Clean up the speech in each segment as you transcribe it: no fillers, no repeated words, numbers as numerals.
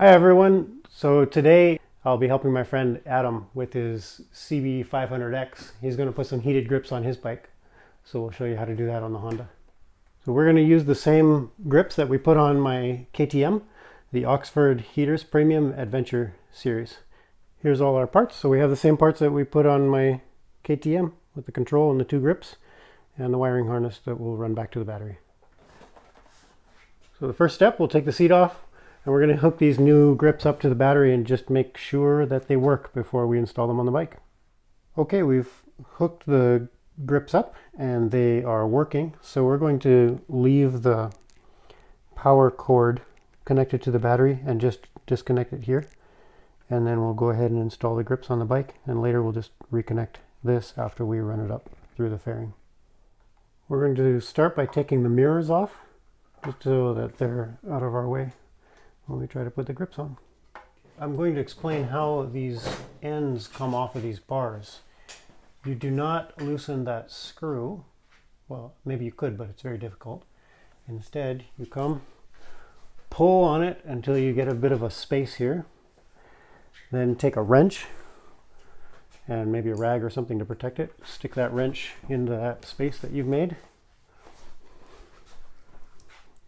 Hi everyone. So today I'll be helping my friend Adam with his CB500X. He's going to put some heated grips on his bike. So we'll show you how to do that on the Honda. So we're going to use the same grips that we put on my KTM, the Oxford Heaters Premium Adventure Series. Here's all our parts. So we have the same parts that we put on my KTM with the control and the two grips and the wiring harness that will run back to the battery. So the first step, we'll take the seat off. And we're going to hook these new grips up to the battery and just make sure that they work before we install them on the bike. Okay, we've hooked the grips up and they are working. So we're going to leave the power cord connected to the battery and just disconnect it here. And then we'll go ahead and install the grips on the bike, and later we'll just reconnect this after we run it up through the fairing. We're going to start by taking the mirrors off just so that they're out of our way when we try to put the grips on. I'm going to explain how these ends come off of these bars. You do not loosen that screw. Well, maybe you could, but it's very difficult. Instead, you come, pull on it until you get a bit of a space here. Then take a wrench and maybe a rag or something to protect it. Stick that wrench into that space that you've made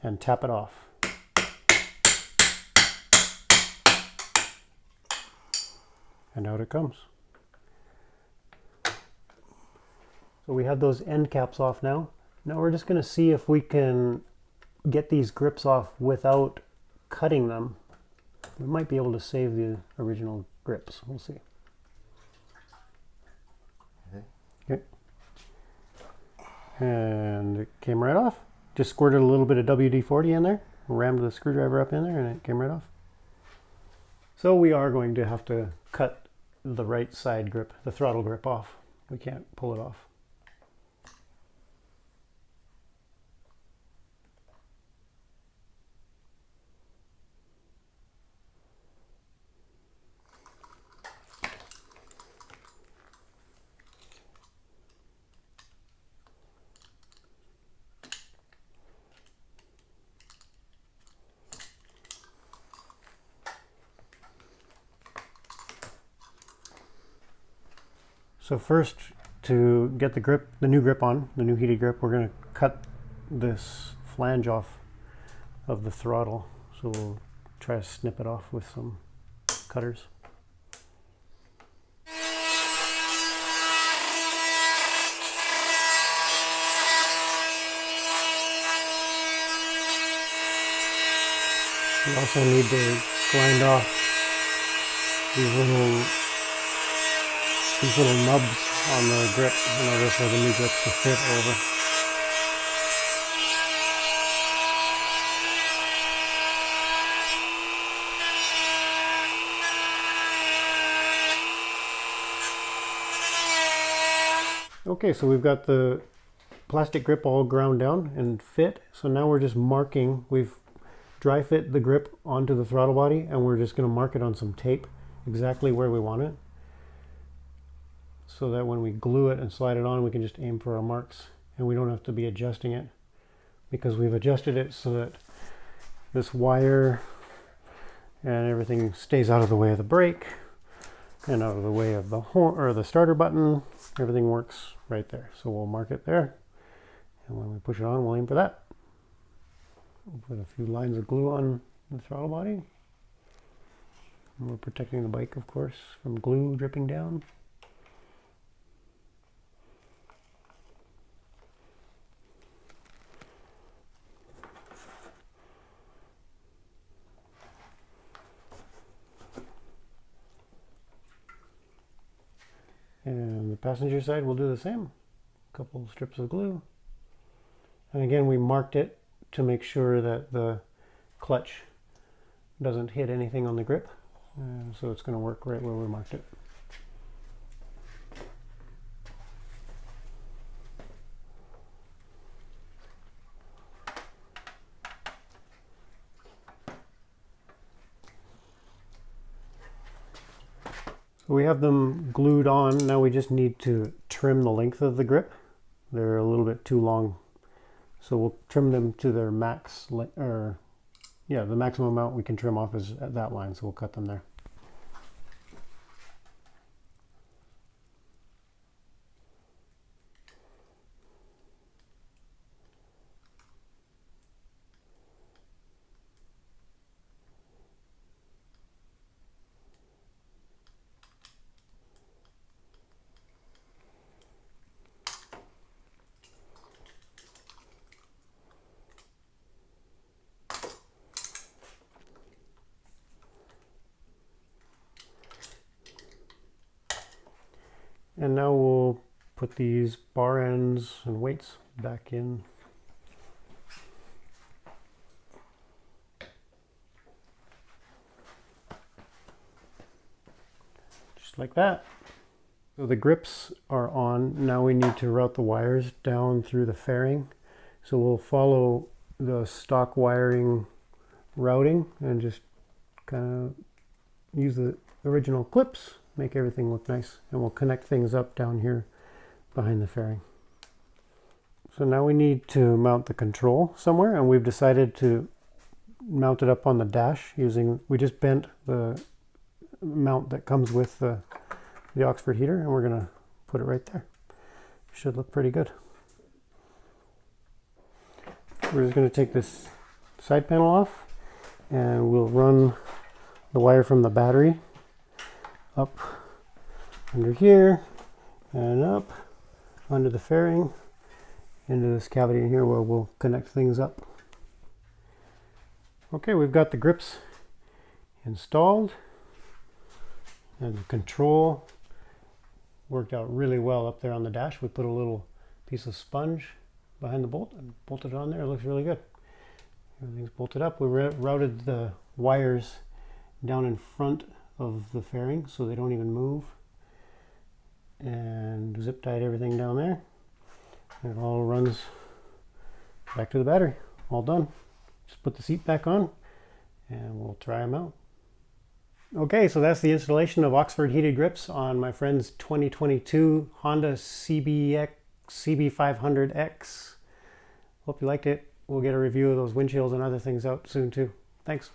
and tap it off. And out it comes. So we have those end caps off now. Now we're just going to see if we can get these grips off without cutting them. We might be able to save the original grips. We'll see. Okay. And it came right off. Just squirted a little bit of WD-40 in there, rammed the screwdriver up in there, and it came right off. So we are going to have to cut the right side grip, the throttle grip, off. We can't pull it off. So first, to get the new grip on, the new heated grip, we're going to cut this flange off of the throttle. So we'll try to snip it off with some cutters. We also need to grind off these little nubs on the grip in order for the new grips to fit over. Okay, so we've got the plastic grip all ground down and fit. So now we're just marking, we've dry fit the grip onto the throttle body, and we're just going to mark it on some tape exactly where we want it, so that when we glue it and slide it on, we can just aim for our marks and we don't have to be adjusting it, because we've adjusted it so that this wire and everything stays out of the way of the brake and out of the way of the horn or the starter button. Everything works right there. So we'll mark it there, and when we push it on, we'll aim for that. We'll put a few lines of glue on the throttle body. And we're protecting the bike, of course, from glue dripping down. And the passenger side will do the same. A couple strips of glue. And again, we marked it to make sure that the clutch doesn't hit anything on the grip. So it's going to work right where we marked it. So we have them glued on. Now we just need to trim the length of the grip. They're a little bit too long. So we'll trim them to their max yeah, the maximum amount we can trim off is at that line, so we'll cut them there. And now we'll put these bar ends and weights back in. Just like that. So the grips are on. Now we need to route the wires down through the fairing. So we'll follow the stock wiring routing and just kind of use the original clips, make everything look nice, and we'll connect things up down here behind the fairing. So now we need to mount the control somewhere, and we've decided to mount it up on the dash using, we just bent the mount that comes with the Oxford heater, and we're going to put it right there. Should look pretty good. We're just going to take this side panel off, and we'll run the wire from the battery up under here and up under the fairing into this cavity in here where we'll connect things up. Okay, we've got the grips installed, and the control worked out really well up there on the dash. We put a little piece of sponge behind the bolt and bolted it on there. It looks really good. Everything's bolted up. We routed the wires down in front of the fairing so they don't even move, and zip tied everything down there. And it all runs back to the battery. All done. Just put the seat back on and we'll try them out. Okay, so that's the installation of Oxford heated grips on my friend's 2022 Honda CB500X. Hope you liked it. We'll get a review of those windshields and other things out soon too. Thanks.